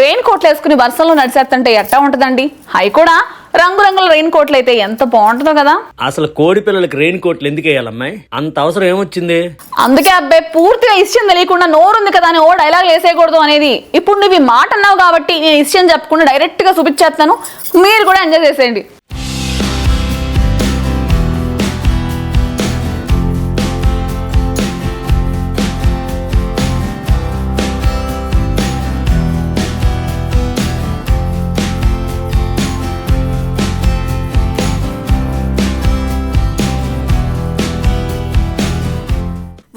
Rain కోట్లు వేసుకుని వర్షంలో నడిచేస్తుంటే ఎట్టా ఉంటదండి? హై కూడా రంగురంగుల రెయిన్ కోట్లు అయితే ఎంత బాగుంటుందో కదా. అసలు కోడి పిల్లలకి రెయిన్ కోట్లు ఎందుకు వేయాలమ్మాయి? అంత అవసరం ఏమొచ్చింది? అందుకే అబ్బాయి పూర్తిగా ఇష్టం తెలియకుండా నోరుంది కదా అని ఓ డైలాగ్ వేసేయకూడదు అనేది. ఇప్పుడు నువ్వు ఈ మాట అన్నావు కాబట్టి నేను ఇష్టం చెప్పకుండా డైరెక్ట్ గా చూపించేస్తాను, మీరు కూడా ఎంజాయ్ చేసేయండి.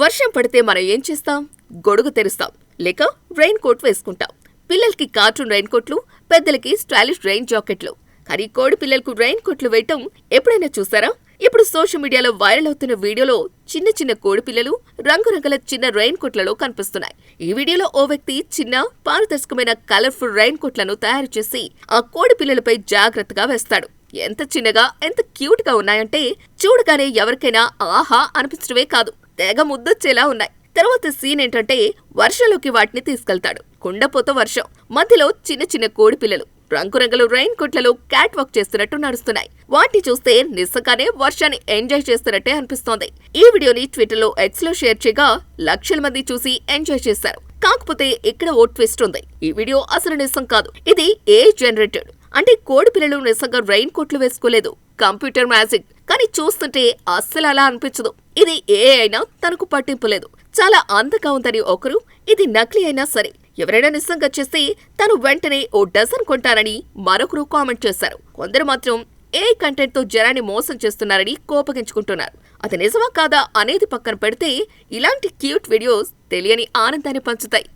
వర్షం పడితే మనం ఏం చేస్తాం? గొడుగు తెరుస్తాం, లేక రెయిన్ కోట్ వేసుకుంటాం. పిల్లలకి కార్టూన్ రెయిన్ కోట్లు, పెద్దలకి స్టైలిష్ రెయిన్ జాకెట్లు. కానీ కోడి పిల్లలకు రెయిన్ కోట్లు వేయటం ఎప్పుడైనా చూసారా? ఇప్పుడు సోషల్ మీడియాలో వైరల్ అవుతున్న వీడియోలో చిన్న చిన్న కోడి పిల్లలు రంగురంగుల చిన్న రెయిన్ కోట్లలో కనిపిస్తున్నాయి. ఈ వీడియోలో ఓ వ్యక్తి చిన్న పారదర్శకమైన కలర్ఫుల్ రెయిన్ కోట్లను తయారు చేసి ఆ కోడి పిల్లలపై జాగ్రత్తగా వేస్తాడు. ఎంత చిన్నగా, ఎంత క్యూట్ గా ఉన్నాయంటే చూడగానే ఎవరికైనా ఆహా అనిపించడమే కాదు, తెగ ముద్దొచ్చేలా ఉన్నాయి. తర్వాత సీన్ ఏంటంటే వర్షంలోకి వాటిని తీసుకెళ్తాడు. కుండపోత వర్షం మధ్యలో చిన్న చిన్న కోడి పిల్లలు రంగురంగుల రెయిన్ కోట్లలో క్యాట్ వాక్ చేస్తున్నట్టు నడుస్తున్నాయి. వాటిని చూస్తే నిజంగానే వర్షాన్ని ఎంజాయ్ చేస్తున్నట్టే అనిపిస్తోంది. ఈ వీడియోని ట్విట్టర్ లో ఎక్స్ లో షేర్ చేయగా లక్షల మంది చూసి ఎంజాయ్ చేశారు. కాకపోతే ఇక్కడ ఓ ట్విస్ట్ ఉంది. ఈ వీడియో అసలు నిజం కాదు, ఇది AI జనరేటెడ్. అంటే కోడి పిల్లలు నిజంగా రెయిన్ కోట్లు వేసుకోలేదు, కంప్యూటర్ మ్యాజిక్. కానీ చూస్తుంటే అస్సలు అలా అనిపించదు. ఇది AI అయినా తనకు పట్టింపు లేదు, చాలా అందంగా ఉందని ఒకరు, ఇది నకిలీ అయినా సరే ఎవరైనా నిజంగా చేస్తే తను వెంటనే ఓ డజన్ కొంటారని మరొకరు కామెంట్ చేశారు. కొందరు మాత్రం AI కంటెంట్ తో జనాన్ని మోసం చేస్తున్నారని కోపగించుకుంటున్నారు. అది నిజమా కాదా అనేది పక్కన పెడితే ఇలాంటి క్యూట్ వీడియోస్ తెలియని ఆనందాన్ని పంచుతాయి.